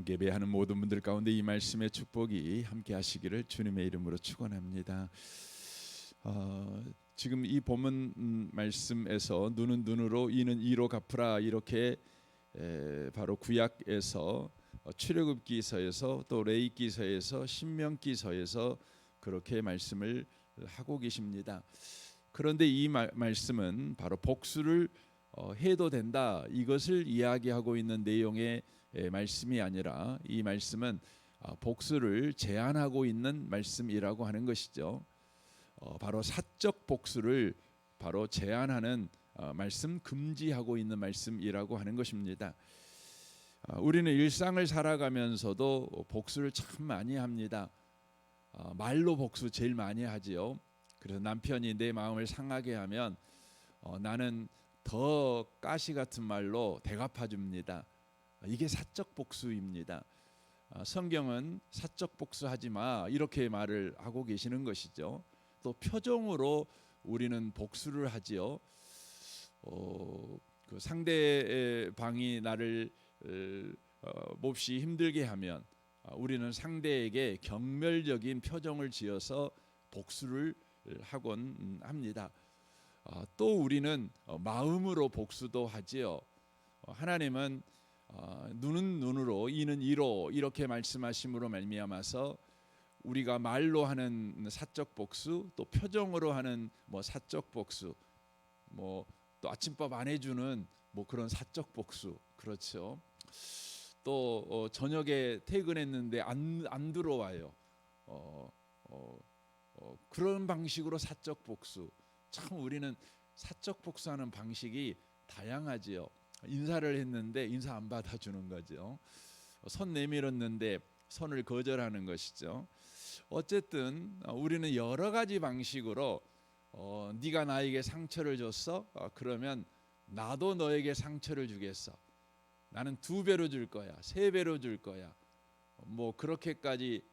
함께 예배하는 모든 분들 가운데 이 말씀의 축복이 함께 하시기를 주님의 이름으로 축원합니다. 지금 이 본문 말씀에서 눈은 눈으로 이는 이로 갚으라 이렇게 바로 구약에서 출애굽기서에서 또 레위기서에서 신명기서에서 그렇게 말씀을 하고 계십니다. 그런데 이 말씀은 바로 복수를 해도 된다 이것을 이야기하고 있는 내용의 말씀이 아니라 이 말씀은 복수를 제한하고 있는 말씀이라고 하는 것이죠. 바로 사적 복수를 바로 제한하는 말씀, 금지하고 있는 말씀이라고 하는 것입니다. 우리는 일상을 살아가면서도 복수를 참 많이 합니다. 말로 복수 제일 많이 하지요. 그래서 남편이 내 마음을 상하게 하면 나는 더 가시 같은 말로 대갚아 줍니다. 이게 사적 복수입니다. 성경은 사적 복수하지 마 이렇게 말을 하고 계시는 것이죠. 또 표정으로 우리는 복수를 하지요. 그 상대방이 나를 몹시 힘들게 하면 우리는 상대에게 경멸적인 표정을 지어서 복수를 하곤 합니다. 또 우리는 마음으로 복수도 하지요. 하나님은 눈은 눈으로 이는 이로 이렇게 말씀하심으로 말미암아서 우리가 말로 하는 사적 복수 또 표정으로 하는 사적 복수 또 아침밥 안 해주는 그런 사적 복수 그렇죠. 또 저녁에 퇴근했는데 안 들어와요. 그런 방식으로 사적 복수. 참 우리는 사적 복수하는 방식이 다양하지요. 인사를 했는데 인사 안 받아주는 거죠. 손 내밀었는데 손을 거절하는 것이죠. 어쨌든 우리는 여러 가지 방식으로 네가 나에게 상처를 줬어? 그러면 나도 너에게 상처를 주겠어. 나는 2배로 줄 거야. 3배로 줄 거야. 그렇게까지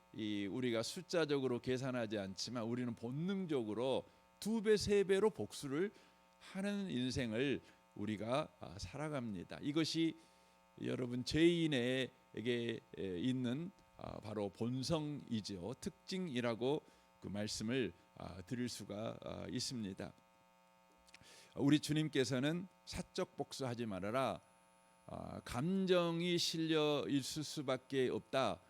우리가 숫자적으로 계산하지 않지만 우리는 본능적으로 2배, 3배로 복수를 하는 인생을 우리가 살아갑니다. 이것이 여러분 죄인에게 있는 바로 본성이죠. 특징이라고 그 말씀을 드릴 수가 있습니다. 우리 주님께서는 사적 복수하지 말아라. 감정이 실려 있을 수밖에 없다.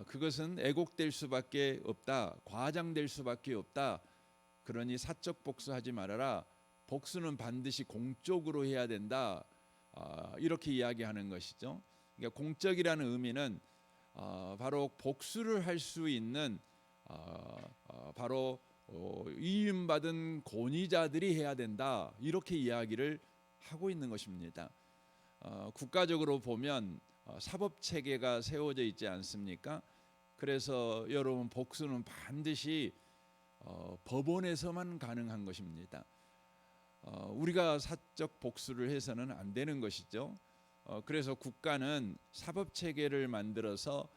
그것은 애곡될 수밖에 없다. 과장될 수밖에 없다. 그러니 사적 복수하지 말아라. 복수는 반드시 공적으로 해야 된다. 이렇게 이야기하는 것이죠. 그러니까 공적이라는 의미는 바로 복수를 할 수 있는 바로 위임받은 권위자들이 해야 된다. 이렇게 이야기를 하고 있는 것입니다. 국가적으로 보면 사법체계가 세워져 있지 않습니까? 그래서 여러분 복수는 반드시 법원에서만 가능한 것입니다. 우리가 사적 복수를 해서는 안 되는 것이죠. 그래서 국가는 사법체계를 만들어서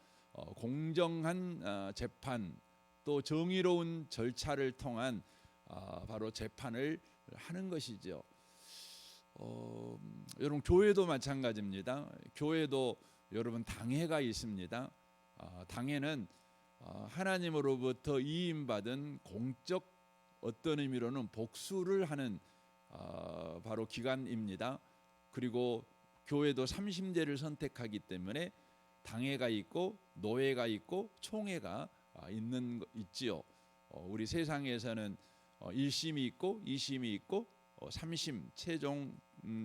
공정한 재판 또 정의로운 절차를 통한 바로 재판을 하는 것이죠. 여러분 교회도 마찬가지입니다. 교회도 여러분 당회가 있습니다. 당회는 하나님으로부터 이임받은 공적 어떤 의미로는 복수를 하는 바로 기관입니다. 그리고 교회도 30대를 선택하기 때문에 당회가 있고 노회가 있고 총회가 있지요. 우리 세상에서는 1심이 있고 2심이 있고 3심 최종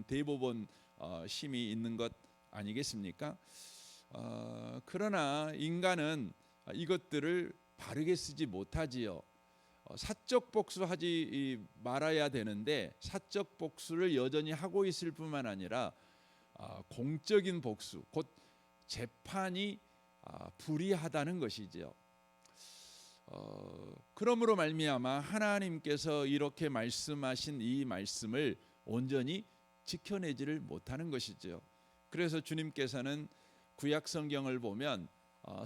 대법원 심이 있는 것 아니겠습니까? 그러나 인간은 이것들을 바르게 쓰지 못하지요. 사적 복수하지 말아야 되는데 사적 복수를 여전히 하고 있을 뿐만 아니라 공적인 복수 곧 재판이 불이하다는 것이죠. 그러므로 말미암아 하나님께서 이렇게 말씀하신 이 말씀을 온전히 지켜내지를 못하는 것이죠. 그래서 주님께서는 구약 성경을 보면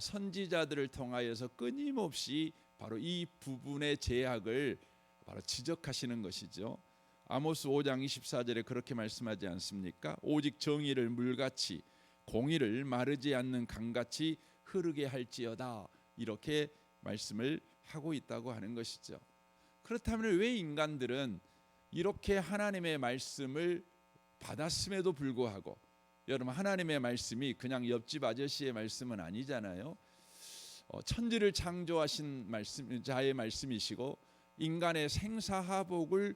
선지자들을 통하여서 끊임없이 바로 이 부분의 제약을 바로 지적하시는 것이죠. 아모스 5장 24절에 그렇게 말씀하지 않습니까? 오직 정의를 물같이 공의를 마르지 않는 강같이 흐르게 할지어다. 이렇게 말씀을 하고 있다고 하는 것이죠. 그렇다면 왜 인간들은 이렇게 하나님의 말씀을 받았음에도 불구하고, 여러분 하나님의 말씀이 그냥 옆집 아저씨의 말씀은 아니잖아요. 천지를 창조하신 자의 말씀이시고 인간의 생사하복을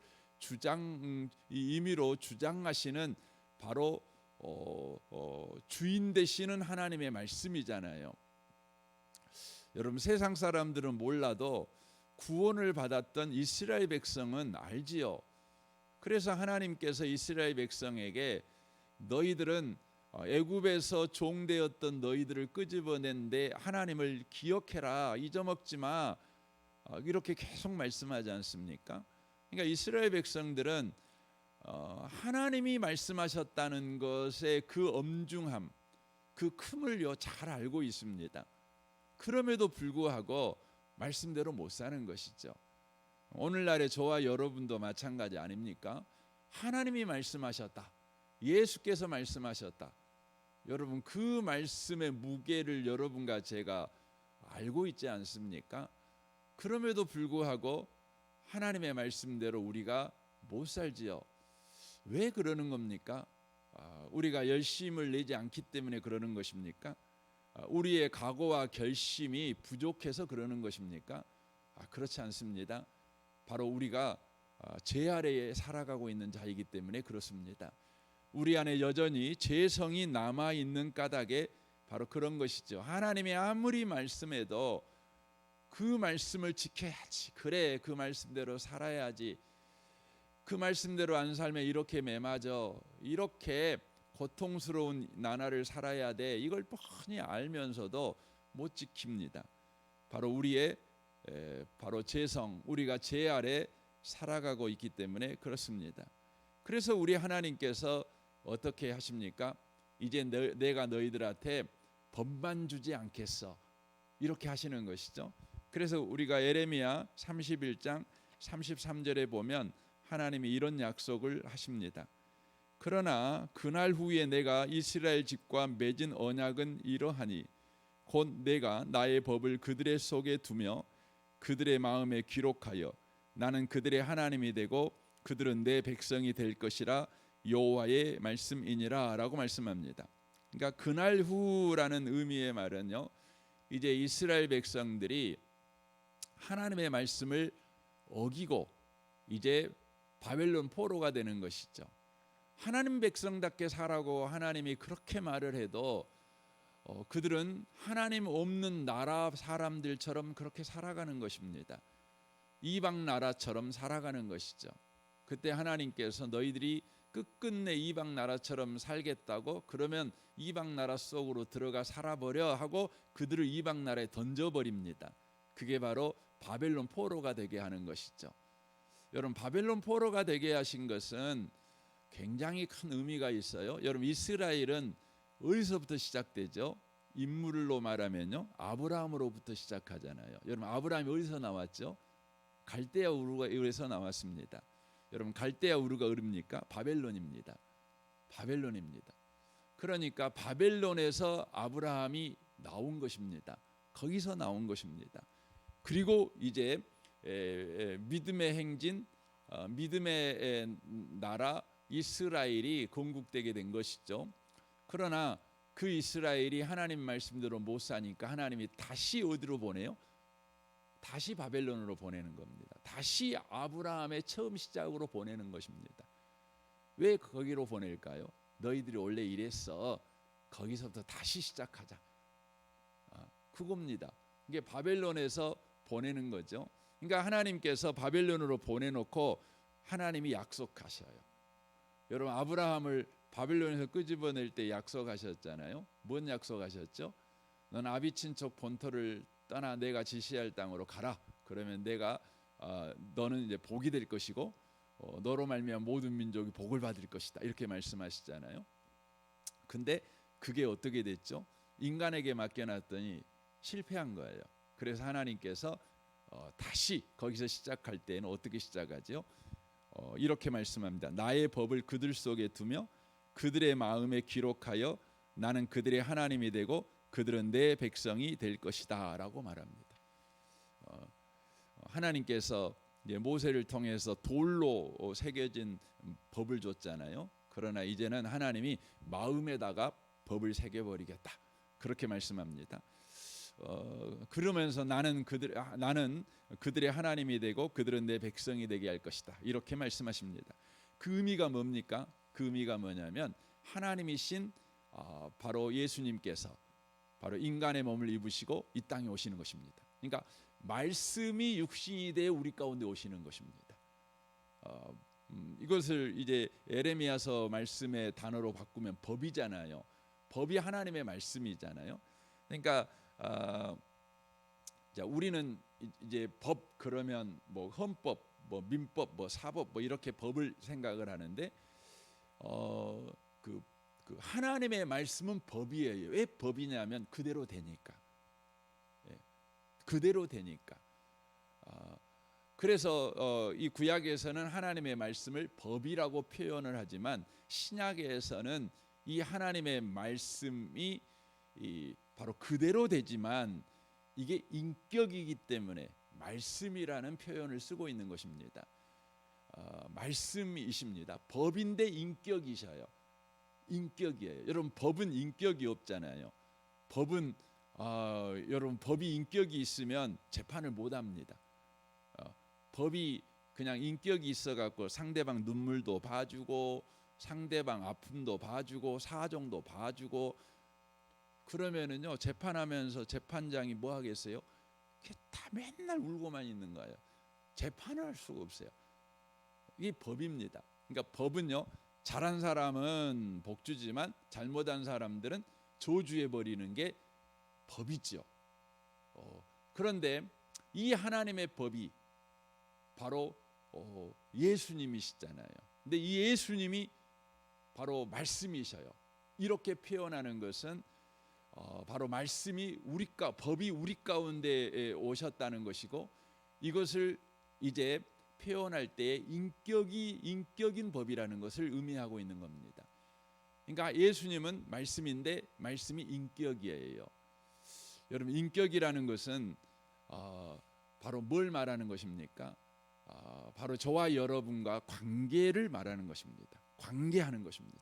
임의로 주장하시는 바로 주인 되시는 하나님의 말씀이잖아요. 여러분 세상 사람들은 몰라도 구원을 받았던 이스라엘 백성은 알지요. 그래서 하나님께서 이스라엘 백성에게 너희들은 애굽에서 종되었던 너희들을 끄집어낸데 하나님을 기억해라, 잊어먹지 마, 이렇게 계속 말씀하지 않습니까? 그러니까 이스라엘 백성들은 하나님이 말씀하셨다는 것의 그 엄중함, 그 큼을요 잘 알고 있습니다. 그럼에도 불구하고 말씀대로 못 사는 것이죠. 오늘날의 저와 여러분도 마찬가지 아닙니까? 하나님이 말씀하셨다, 예수께서 말씀하셨다. 여러분 그 말씀의 무게를 여러분과 제가 알고 있지 않습니까? 그럼에도 불구하고 하나님의 말씀대로 우리가 못 살지요. 왜 그러는 겁니까? 우리가 열심을 내지 않기 때문에 그러는 것입니까? 우리의 각오와 결심이 부족해서 그러는 것입니까? 그렇지 않습니다. 바로 우리가 죄 아래에 살아가고 있는 자이기 때문에 그렇습니다. 우리 안에 여전히 죄성이 남아 있는 까닭에 바로 그런 것이죠. 하나님이 아무리 말씀해도 그 말씀을 지켜야지, 그래 그 말씀대로 살아야지, 그 말씀대로 안 살면 이렇게 매맞아, 이렇게 고통스러운 나날을 살아야 돼, 이걸 뻔히 알면서도 못 지킵니다. 바로 우리의 바로 죄성, 우리가 죄 아래 살아가고 있기 때문에 그렇습니다. 그래서 우리 하나님께서 어떻게 하십니까? 이제 내가 너희들한테 법만 주지 않겠어, 이렇게 하시는 것이죠. 그래서 우리가 예레미야 31장 33절에 보면 하나님이 이런 약속을 하십니다. 그러나 그날 후에 내가 이스라엘 집과 맺은 언약은 이러하니 곧 내가 나의 법을 그들의 속에 두며 그들의 마음에 기록하여 나는 그들의 하나님이 되고 그들은 내 백성이 될 것이라 여호와의 말씀이니라 라고 말씀합니다. 그러니까 그날 후라는 의미의 말은요, 이제 이스라엘 백성들이 하나님의 말씀을 어기고 이제 바벨론 포로가 되는 것이죠. 하나님 백성답게 살라고 하나님이 그렇게 말을 해도 그들은 하나님 없는 나라 사람들처럼 그렇게 살아가는 것입니다. 이방 나라처럼 살아가는 것이죠. 그때 하나님께서 너희들이 끝끝내 이방 나라처럼 살겠다고, 그러면 이방 나라 속으로 들어가 살아버려 하고 그들을 이방 나라에 던져버립니다. 그게 바로 바벨론 포로가 되게 하는 것이죠. 여러분 바벨론 포로가 되게 하신 것은 굉장히 큰 의미가 있어요. 여러분 이스라엘은 어디서부터 시작되죠? 인물로 말하면요, 아브라함으로부터 시작하잖아요. 여러분 아브라함이 어디서 나왔죠? 갈대아 우르에서 나왔습니다. 여러분 갈대아 우르가 어딥니까? 바벨론입니다. 바벨론입니다. 그러니까 바벨론에서 아브라함이 나온 것입니다. 거기서 나온 것입니다. 그리고 이제 믿음의 행진, 믿음의 나라 이스라엘이 건국되게 된 것이죠. 그러나 그 이스라엘이 하나님 말씀대로 못 사니까 하나님이 다시 어디로 보내요? 다시 바벨론으로 보내는 겁니다. 다시 아브라함의 처음 시작으로 보내는 것입니다. 왜 거기로 보낼까요? 너희들이 원래 이랬어, 거기서부터 다시 시작하자, 그겁니다. 이게 바벨론에서 보내는 거죠. 그러니까 하나님께서 바벨론으로 보내놓고 하나님이 약속하셔요. 여러분 아브라함을 바벨론에서 끄집어낼 때 약속하셨잖아요. 뭔 약속하셨죠? 넌 아비 친척 본토를 떠나 내가 지시할 땅으로 가라. 그러면 내가 너는 이제 복이 될 것이고 너로 말미암아 모든 민족이 복을 받을 것이다, 이렇게 말씀하시잖아요. 근데 그게 어떻게 됐죠? 인간에게 맡겨놨더니 실패한 거예요. 그래서 하나님께서 다시 거기서 시작할 때는 어떻게 시작하죠? 이렇게 말씀합니다. 나의 법을 그들 속에 두며 그들의 마음에 기록하여 나는 그들의 하나님이 되고 그들은 내 백성이 될 것이다 라고 말합니다. 하나님께서 모세를 통해서 돌로 새겨진 법을 줬잖아요. 그러나 이제는 하나님이 마음에다가 법을 새겨버리겠다 그렇게 말씀합니다. 그러면서 나는 그들의 하나님이 되고 그들은 내 백성이 되게 할 것이다 이렇게 말씀하십니다. 그 의미가 뭡니까? 그 의미가 뭐냐면 하나님이신 바로 예수님께서 바로 인간의 몸을 입으시고 이 땅에 오시는 것입니다. 그러니까 말씀이 육신이 되어 우리 가운데 오시는 것입니다. 이것을 이제 에레미야서 말씀의 단어로 바꾸면 법이잖아요. 법이 하나님의 말씀이잖아요. 그러니까 자, 우리는 이제 법 그러면 뭐 헌법, 뭐 민법, 뭐 사법 뭐 이렇게 법을 생각을 하는데 그 하나님의 말씀은 법이에요. 왜 법이냐면 그대로 되니까. 그대로 되니까. 그래서 이 구약에서는 하나님의 말씀을 법이라고 표현을 하지만 신약에서는 이 하나님의 말씀이 바로 그대로 되지만 이게 인격이기 때문에 말씀이라는 표현을 쓰고 있는 것입니다. 말씀이십니다. 법인데 인격이셔요. 인격이에요. 여러분 법은 인격이 없잖아요. 법은 여러분 법이 인격이 있으면 재판을 못 합니다. 법이 그냥 인격이 있어 갖고 상대방 눈물도 봐주고 상대방 아픔도 봐주고 사정도 봐주고 그러면은요 재판하면서 재판장이 뭐 하겠어요? 다 맨날 울고만 있는 거예요. 재판을 할 수가 없어요. 이게 법입니다. 그러니까 법은요 잘한 사람은 복주지만 잘못한 사람들은 저주해 버리는 게 법이죠. 그런데 이 하나님의 법이 바로 예수님이시잖아요. 근데 이 예수님이 바로 말씀이셔요. 이렇게 표현하는 것은 바로 말씀이 법이 우리 가운데 오셨다는 것이고 이것을 이제 표현할 때 인격인 법이라는 것을 의미하고 있는 겁니다. 그러니까 예수님은 말씀인데 말씀이 인격이에요. 여러분 인격이라는 것은 바로 뭘 말하는 것입니까? 바로 저와 여러분과 관계를 말하는 것입니다. 관계하는 것입니다.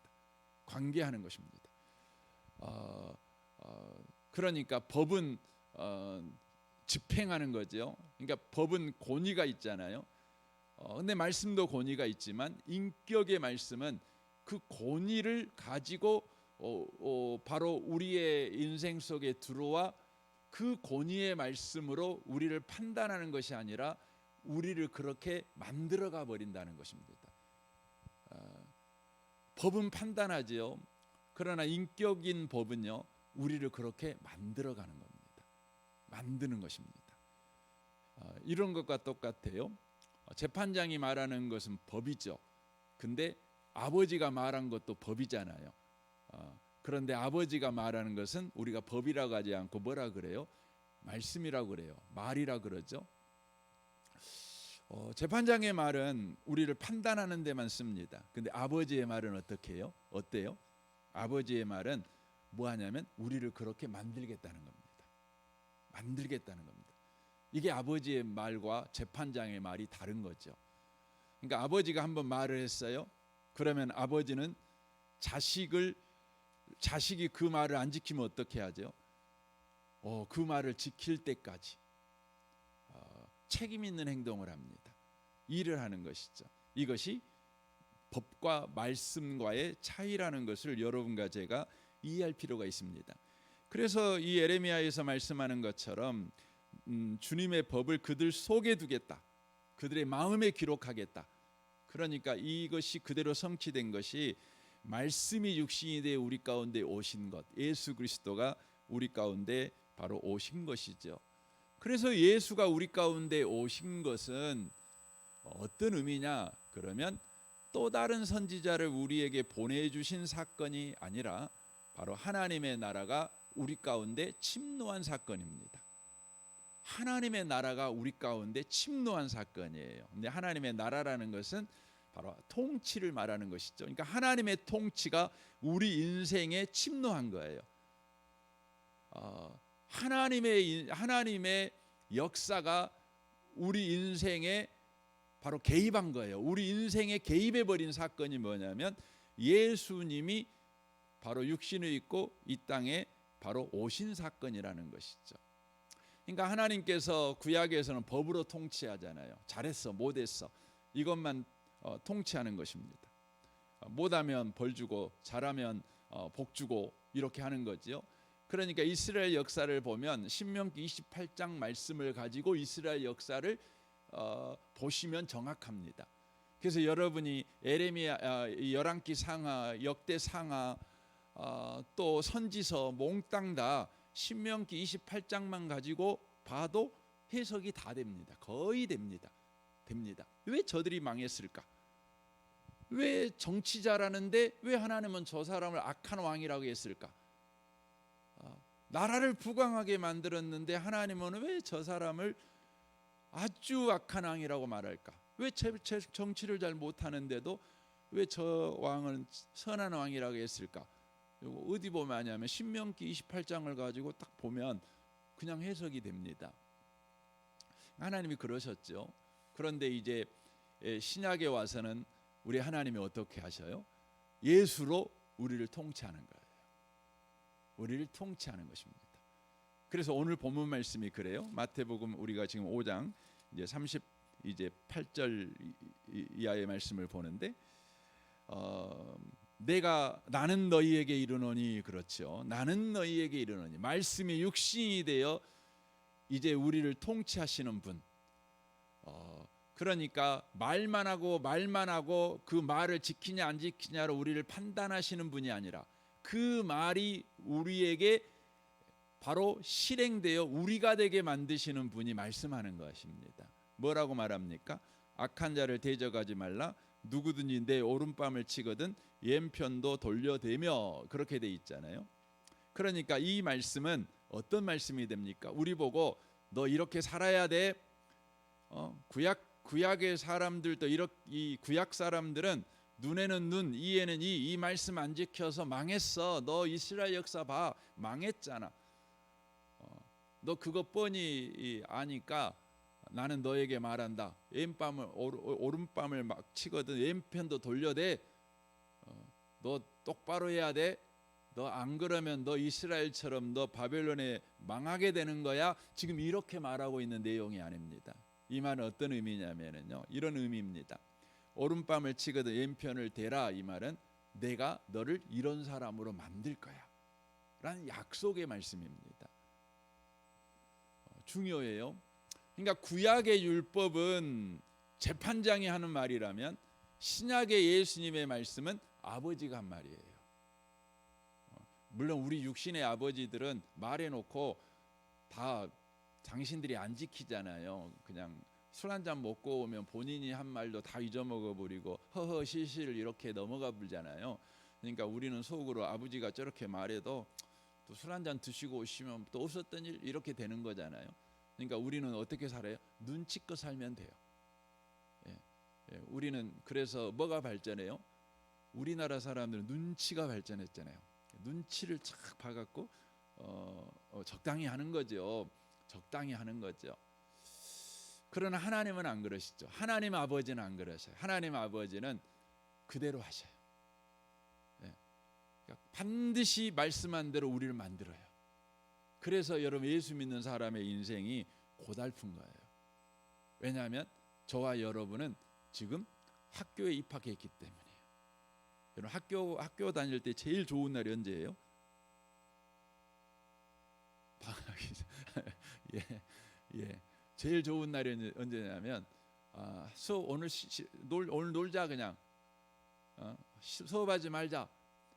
관계하는 것입니다. 그러니까 법은 집행하는 거죠. 그러니까 법은 권위가 있잖아요. 근데 말씀도 권위가 있지만 인격의 말씀은 그 권위를 가지고 바로 우리의 인생 속에 들어와 그 권위의 말씀으로 우리를 판단하는 것이 아니라 우리를 그렇게 만들어가 버린다는 것입니다. 법은 판단하지요. 그러나 인격인 법은요 우리를 그렇게 만들어가는 겁니다. 만드는 것입니다. 이런 것과 똑같아요. 재판장이 말하는 것은 법이죠. 근데 아버지가 말한 것도 법이잖아요. 그런데 아버지가 말하는 것은 우리가 법이라고 하지 않고 뭐라 그래요? 말씀이라고 그래요. 말이라 그러죠. 재판장의 말은 우리를 판단하는 데만 씁니다. 근데 아버지의 말은 어떻게 해요? 어때요? 아버지의 말은 뭐 하냐면 우리를 그렇게 만들겠다는 겁니다. 만들겠다는 겁니다. 이게 아버지의 말과 재판장의 말이 다른 거죠. 그러니까 아버지가 한번 말을 했어요. 그러면 아버지는 자식이 그 말을 안 지키면 어떻게 하죠? 그 말을 지킬 때까지 책임 있는 행동을 합니다. 일을 하는 것이죠. 이것이 법과 말씀과의 차이라는 것을 여러분과 제가 이해할 필요가 있습니다. 그래서 이 에레미야에서 말씀하는 것처럼 주님의 법을 그들 속에 두겠다. 그들의 마음에 기록하겠다. 그러니까 이것이 그대로 성취된 것이 말씀이 육신이 되어 우리 가운데 오신 것, 예수 그리스도가 우리 가운데 바로 오신 것이죠. 그래서 예수가 우리 가운데 오신 것은 어떤 의미냐? 그러면 또 다른 선지자를 우리에게 보내주신 사건이 아니라 바로 하나님의 나라가 우리 가운데 침노한 사건입니다. 하나님의 나라가 우리 가운데 침노한 사건이에요. 근데 하나님의 나라라는 것은 바로 통치를 말하는 것이죠. 그러니까 하나님의 통치가 우리 인생에 침노한 거예요. 하나님의 역사가 우리 인생에 바로 개입한 거예요. 우리 인생에 개입해 버린 사건이 뭐냐면 예수님이 바로 육신을 입고 이 땅에 바로 오신 사건이라는 것이죠. 그러니까 하나님께서 구약에서는 법으로 통치하잖아요. 잘했어, 못했어, 이것만 통치하는 것입니다. 못하면 벌 주고 잘하면 복 주고 이렇게 하는 거지요. 그러니까 이스라엘 역사를 보면 신명기 28장 말씀을 가지고 이스라엘 역사를 보시면 정확합니다. 그래서 여러분이 에레미야, 열왕기 상하, 역대 상하, 또 선지서 몽땅 다 신명기 28장만 가지고 봐도 해석이 다 됩니다. 거의 됩니다. 왜 저들이 망했을까? 왜 정치자라는데 왜 하나님은 저 사람을 악한 왕이라고 했을까? 나라를 부강하게 만들었는데 하나님은 왜 저 사람을 아주 악한 왕이라고 말할까? 왜 정치를 잘 못하는데도 왜 저 왕은 선한 왕이라고 했을까? 어디 보면 아냐면 신명기 28장을 가지고 딱 보면 그냥 해석이 됩니다. 하나님이 그러셨죠. 그런데 이제 신약에 와서는 우리 하나님이 어떻게 하셔요? 예수로 우리를 통치하는 거예요. 우리를 통치하는 것입니다. 그래서 오늘 본문 말씀이 그래요. 마태복음 우리가 지금 5장 이제 38절 이하의 말씀을 보는데 나는 너희에게 이르노니, 그렇죠. 나는 너희에게 이르노니, 말씀이 육신이 되어 이제 우리를 통치하시는 분. 그러니까 말만 하고 그 말을 지키냐 안 지키냐로 우리를 판단하시는 분이 아니라 그 말이 우리에게 바로 실행되어 우리가 되게 만드시는 분이 말씀하는 것입니다. 뭐라고 말합니까? 악한 자를 대적하지 말라. 누구든지 내 오른뺨을 치거든 왼편도 돌려대며, 그렇게 돼 있잖아요. 그러니까 이 말씀은 어떤 말씀이 됩니까? 우리 보고 너 이렇게 살아야 돼. 구약의 사람들도 이 구약 사람들은 눈에는 눈, 이에는 이 말씀 안 지켜서 망했어. 너 이스라엘 역사 봐, 망했잖아. 너 그거 뻔히 아니까 나는 너에게 말한다. 오른뺨을 막 치거든 왼편도 돌려대. 너 똑바로 해야 돼. 너 안 그러면 너 이스라엘처럼 너 바벨론에 망하게 되는 거야. 지금 이렇게 말하고 있는 내용이 아닙니다. 이 말은 어떤 의미냐면요, 이런 의미입니다. 오른뺨을 치거든 왼편을 대라. 이 말은 내가 너를 이런 사람으로 만들 거야 라는 약속의 말씀입니다. 중요해요. 그러니까 구약의 율법은 재판장이 하는 말이라면 신약의 예수님의 말씀은 아버지가 한 말이에요. 물론 우리 육신의 아버지들은 말해놓고 다 당신들이 안 지키잖아요. 그냥 술 한잔 먹고 오면 본인이 한 말도 다 잊어먹어 버리고 허허 실실 이렇게 넘어가 불잖아요. 그러니까 우리는 속으로 아버지가 저렇게 말해도 또 술 한잔 드시고 오시면 또 없었던 일 이렇게 되는 거잖아요. 그러니까 우리는 어떻게 살아요? 눈치껏 살면 돼요. 우리는 그래서 뭐가 발전해요? 우리나라 사람들은 눈치가 발전했잖아요. 눈치를 착 봐갖고 적당히 하는 거죠. 적당히 하는 거죠. 그러나 하나님은 안 그러시죠. 하나님 아버지는 안 그러셔요. 하나님 아버지는 그대로 하셔요. 그러니까 반드시 말씀한 대로 우리를 만들어요. 그래서 여러분 예수 믿는 사람의 인생이 고달픈 거예요. 왜냐하면 저와 여러분은 지금 학교에 입학했기 때문이에요. 여러분 학교 다닐 때 제일 좋은 날이 언제예요? 방학이 예. 제일 좋은 날이 언제냐면 오늘 놀자 그냥 수업하지 말자.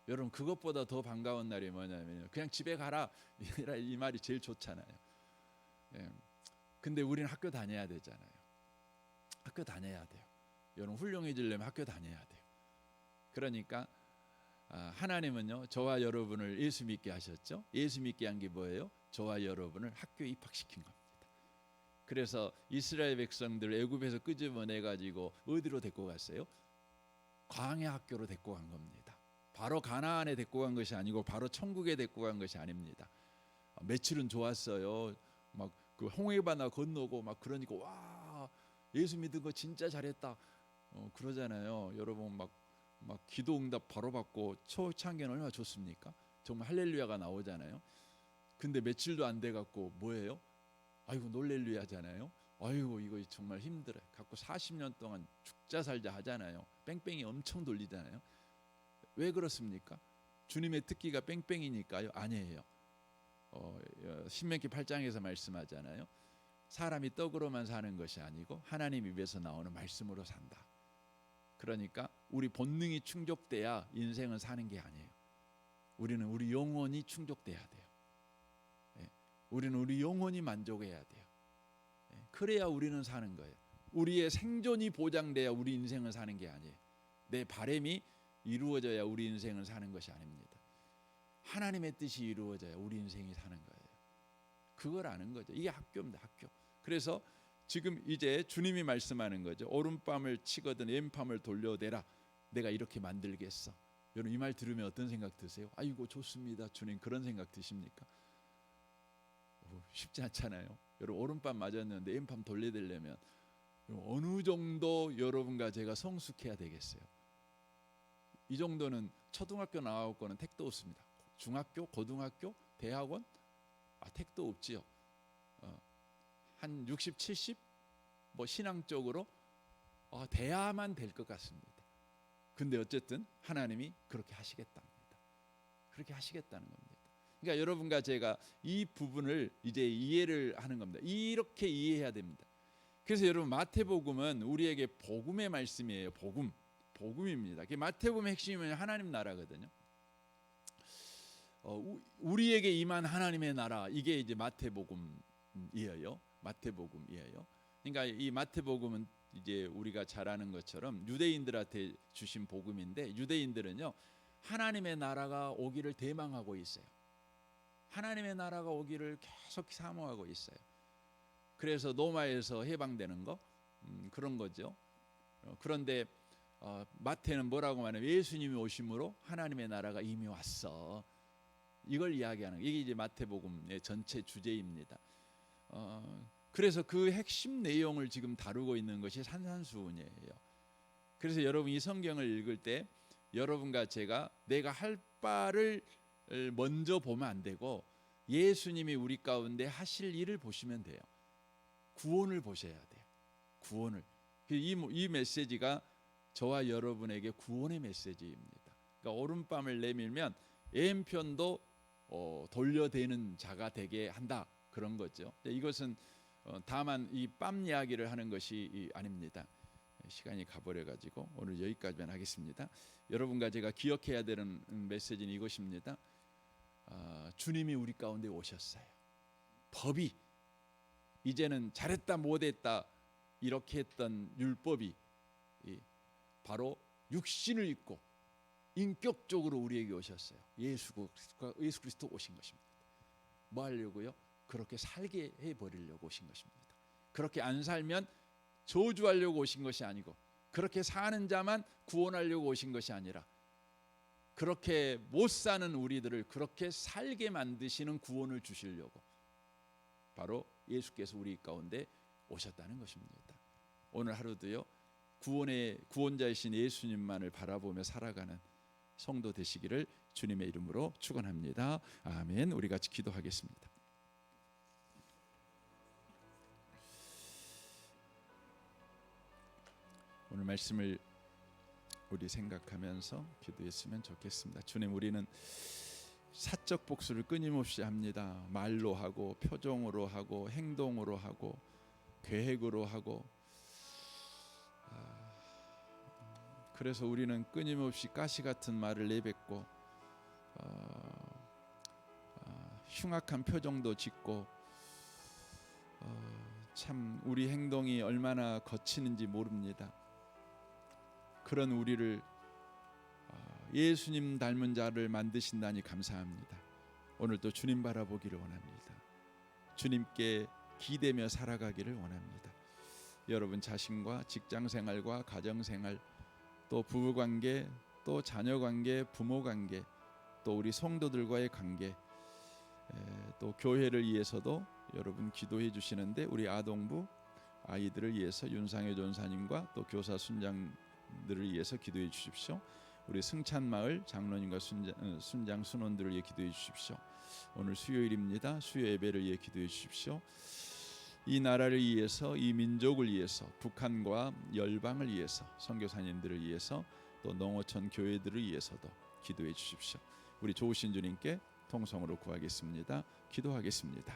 여러분 그것보다 더 반가운 날이 뭐냐면 그냥 집에 가라 이 말이 제일 좋잖아요. 근데 우리는 학교 다녀야 되잖아요. 학교 다녀야 돼요. 여러분 훌륭해지려면 학교 다녀야 돼요. 그러니까 하나님은요 저와 여러분을 예수 믿게 하셨죠. 예수 믿게 한 게 뭐예요? 저와 여러분을 학교에 입학시킨 겁니다. 그래서 이스라엘 백성들 애굽에서 끄집어내 가지고 어디로 데리고 갔어요? 광야 학교로 데리고 간 겁니다. 바로 가나안에 데리고 간 것이 아니고 바로 천국에 데리고 간 것이 아닙니다. 며칠은 좋았어요. 막 그 홍해바다 건너고 막 그러니까 와, 예수 믿은 거 진짜 잘했다. 그러잖아요. 여러분 막 기도 응답 바로 받고 초창기는 얼마나 좋습니까? 정말 할렐루야가 나오잖아요. 근데 며칠도 안 돼 갖고 뭐예요? 아이고 놀렐루야잖아요. 아이고 이거 정말 힘들어요. 갖고 40년 동안 죽자 살자 하잖아요. 뺑뺑이 엄청 돌리잖아요. 왜 그렇습니까? 주님의 특기가 뺑뺑이니까요? 아니에요. 신명기 8장에서 말씀하잖아요. 사람이 떡으로만 사는 것이 아니고 하나님 입에서 나오는 말씀으로 산다. 그러니까 우리 본능이 충족돼야 인생은 사는 게 아니에요. 우리는 우리 영혼이 충족돼야 돼요. 우리는 우리 영혼이 만족해야 돼요. 그래야 우리는 사는 거예요. 우리의 생존이 보장돼야 우리 인생을 사는 게 아니에요. 내 바람이 이루어져야 우리 인생을 사는 것이 아닙니다. 하나님의 뜻이 이루어져야 우리 인생이 사는 거예요. 그걸 아는 거죠. 이게 학교입니다. 학교. 그래서 지금 이제 주님이 말씀하는 거죠. 오른밤을 치거든 왼밤을 돌려대라. 내가 이렇게 만들겠어. 여러분 이 말 들으면 어떤 생각 드세요? 아이고 좋습니다. 주님 그런 생각 드십니까? 쉽지 않잖아요. 여러분 오른밤 맞았는데 왼밤 돌려대려면 어느 정도 여러분과 제가 성숙해야 되겠어요. 이 정도는 초등학교 나왔고는 택도 없습니다. 중학교, 고등학교, 대학원 택도 없지요. 한 60, 70 뭐 신앙적으로 돼야만 될 것 같습니다. 근데 어쨌든 하나님이 그렇게 하시겠답니다. 그렇게 하시겠다는 겁니다. 그러니까 여러분과 제가 이 부분을 이제 이해를 하는 겁니다. 이렇게 이해해야 됩니다. 그래서 여러분 마태복음은 우리에게 복음의 말씀이에요. 복음입니다. 마태복음의 핵심은 하나님 나라거든요. 우리에게 임한 하나님의 나라 이게 이제 마태복음이에요. 그러니까 이 마태복음은 이제 우리가 잘 아는 것처럼 유대인들한테 주신 복음인데 유대인들은요 하나님의 나라가 오기를 대망하고 있어요. 하나님의 나라가 오기를 계속 사모하고 있어요. 그래서 로마에서 해방되는 거 그런 거죠. 그런데 마태는 뭐라고 말하냐면 예수님이 오심으로 하나님의 나라가 이미 왔어. 이걸 이야기하는 이게 이제 마태복음의 전체 주제입니다. 그래서 그 핵심 내용을 지금 다루고 있는 것이 산산수훈이에요. 그래서 여러분 이 성경을 읽을 때 여러분과 제가 내가 할 바를 먼저 보면 안 되고 예수님이 우리 가운데 하실 일을 보시면 돼요. 구원을 보셔야 돼요. 구원을. 이 메시지가 저와 여러분에게 구원의 메시지입니다. 그러니까 오른밤을 내밀면 왼편도 돌려대는 자가 되게 한다 그런 거죠. 이것은 다만 이 밤 이야기를 하는 것이 아닙니다. 시간이 가버려 가지고 오늘 여기까지만 하겠습니다. 여러분과 제가 기억해야 되는 메시지는 이것입니다. 주님이 우리 가운데 오셨어요. 법이 이제는 잘했다 못했다 이렇게 했던 율법이 바로 육신을 입고 인격적으로 우리에게 오셨어요. 예수 그리스도 오신 것입니다. 뭐 하려고요? 그렇게 살게 해버리려고 오신 것입니다. 그렇게 안 살면 저주하려고 오신 것이 아니고 그렇게 사는 자만 구원하려고 오신 것이 아니라 그렇게 못 사는 우리들을 그렇게 살게 만드시는 구원을 주시려고 바로 예수께서 우리 가운데 오셨다는 것입니다. 오늘 하루도요 구원자이신 예수님만을 바라보며 살아가는 성도 되시기를 주님의 이름으로 축원합니다. 아멘. 우리 같이 기도하겠습니다. 오늘 말씀을 우리 생각하면서 기도했으면 좋겠습니다. 주님, 우리는 사적 복수를 끊임없이 합니다. 말로 하고 표정으로 하고 행동으로 하고 계획으로 하고 그래서 우리는 끊임없이 가시 같은 말을 내뱉고 흉악한 표정도 짓고 참 우리 행동이 얼마나 거치는지 모릅니다. 그런 우리를 예수님 닮은 자를 만드신다니 감사합니다. 오늘도 주님 바라보기를 원합니다. 주님께 기대며 살아가기를 원합니다. 여러분 자신과 직장생활과 가정생활 또 부부 관계, 또 자녀 관계, 부모 관계, 또 우리 성도들과의 관계, 또 교회를 위해서도 여러분 기도해 주시는데 우리 아동부 아이들을 위해서 윤상혜 전사님과 또 교사 순장들을 위해서 기도해 주십시오. 우리 승찬마을 장로님과 순장 순원들을 위해 기도해 주십시오. 오늘 수요일입니다. 수요 예배를 위해 기도해 주십시오. 이 나라를 위해서, 이 민족을 위해서, 북한과 열방을 위해서, 선교사님들을 위해서, 또 농어촌 교회들을 위해서도 기도해 주십시오. 우리 좋으신 주님께 통성으로 구하겠습니다. 기도하겠습니다.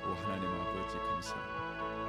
오 하나님 아버지 감사합니다.